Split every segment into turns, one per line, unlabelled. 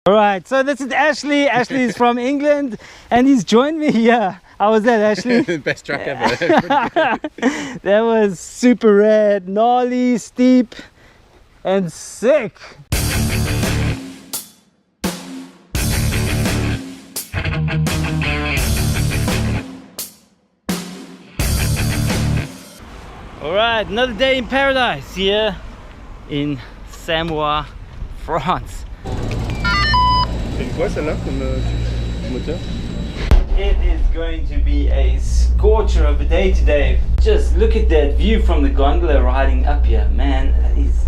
All right, so this is Ashley. Ashley is from England and he's joined me here. How was that, Ashley?
Best track ever.
That was super rad, gnarly, steep and sick. All right, another day in paradise here in Samoëns, France.
C'est quoi celle-là comme moteur?
It is going to be a scorcher of a day today. Just look at that view from the gondola riding up here. Man, that is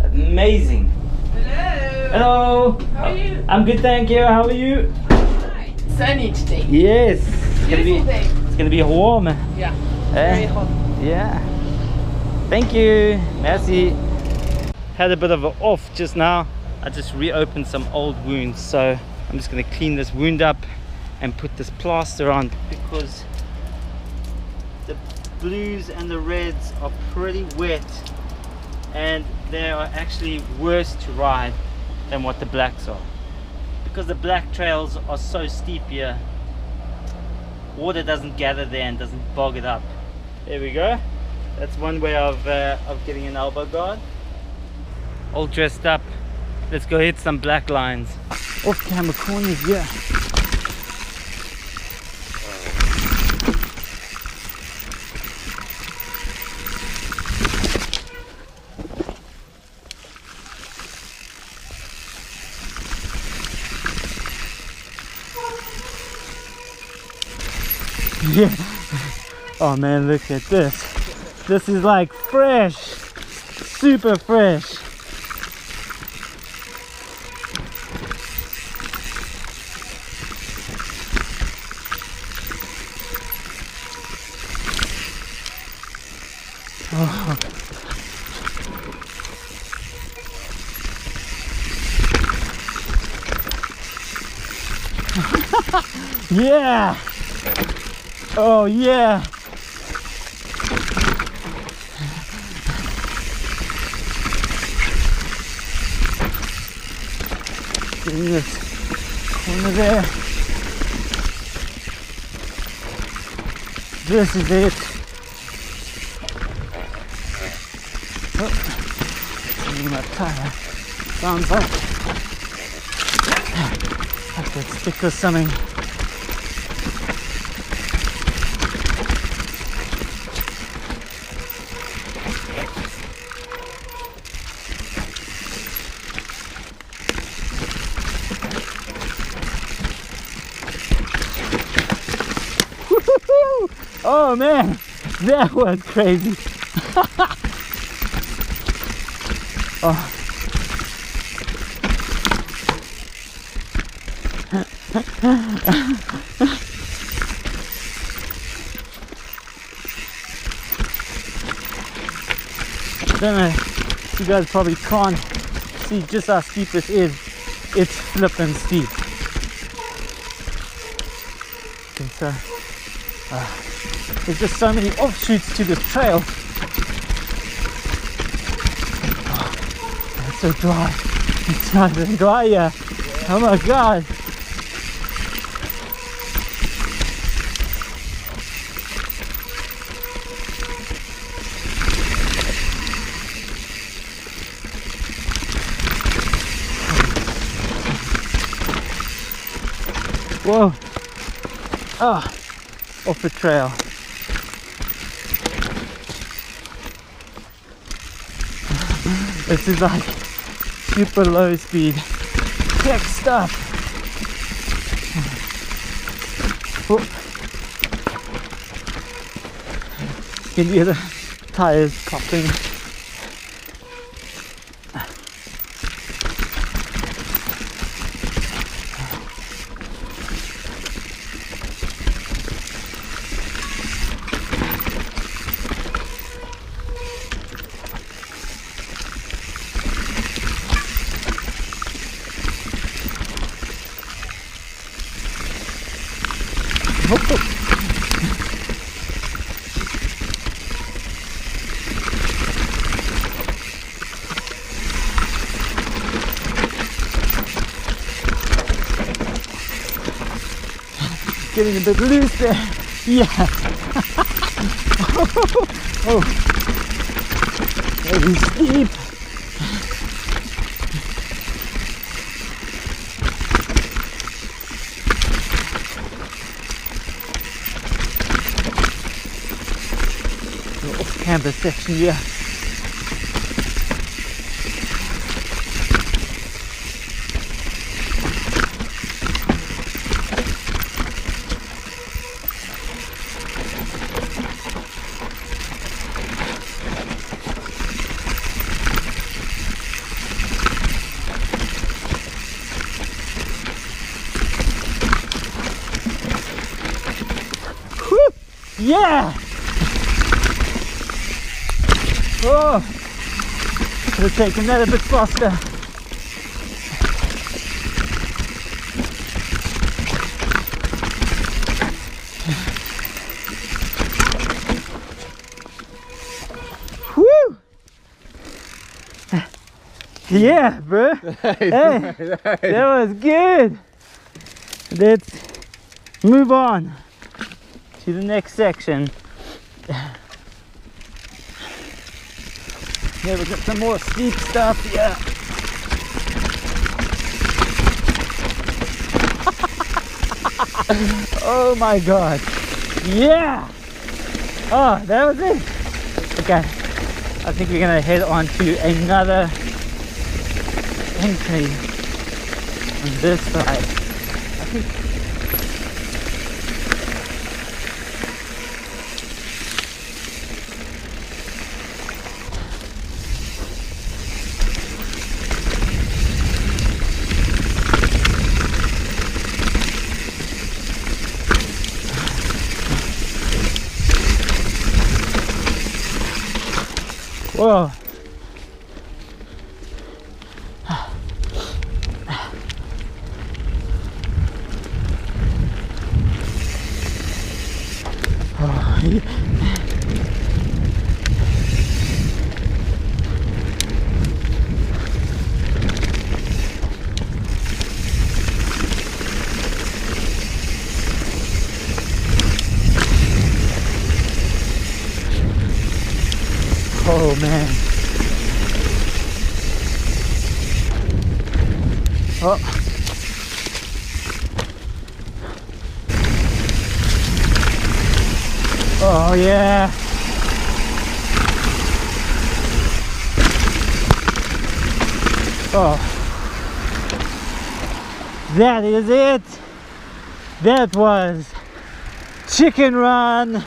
amazing.
Hello.
Hello.
How are you?
I'm good, thank you. How are you?
Hi. Sunny today.
Yes.
Beautiful day.
It's gonna be warm.
Yeah. Very hot.
Yeah. Thank you. Merci. Had a bit of an off just now. I just reopened some old wounds, so I'm just gonna clean this wound up and put this plaster on because the blues and the reds are pretty wet and they are actually worse to ride than what the blacks are, because the black trails are so steep here. Water doesn't gather there and doesn't bog it up. There we go. That's one way of getting an elbow guard. All dressed up. Let's go hit some black lines. Off camera corners, yeah. Yeah. Oh man, look at this. This is like fresh, super fresh. Oh. Yeah. Oh yeah. Getting this corner there. This is it. Oh, my tire sounds like that stick or something. Oh man, that was crazy. Oh. I don't know, you guys probably can't see just how steep this is. It's flippin' steep. Okay, so there's just so many offshoots to this trail. Oh, it's so dry. It's not even dry yet. Oh my god. Whoa. Ah. Off the trail. This is like super low speed tech stuff. Oh. Can you hear the tires popping? getting a bit loose there. Yeah. Oh, very steep. The off-camber section here. Yeah! Oh! Could have taken that a bit faster. Woo! Yeah, bro. Hey, that was good. Let's move on to the next section. Yeah, we've got some more steep stuff. Yeah. Oh my god. Yeah. Oh, that was it. Okay. I think we're gonna head on to another entry on this side. I think whoa. Oh, yeah. Oh man. Oh. Oh yeah. Oh. That is it. That was Chicken Run.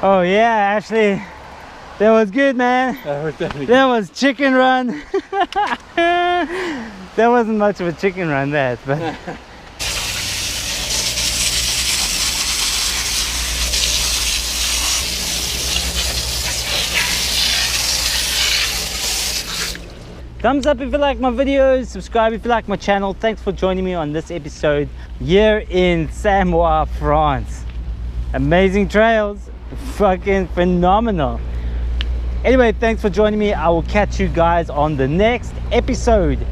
Oh yeah, Ashley, that was good, man. That was Chicken Run. That wasn't much of a chicken run, that, but thumbs up if you like my videos, subscribe if you like my channel. Thanks for joining me on this episode here in Samoëns, France. Amazing trails. Fucking phenomenal. Anyway, thanks for joining me. I will catch you guys on the next episode.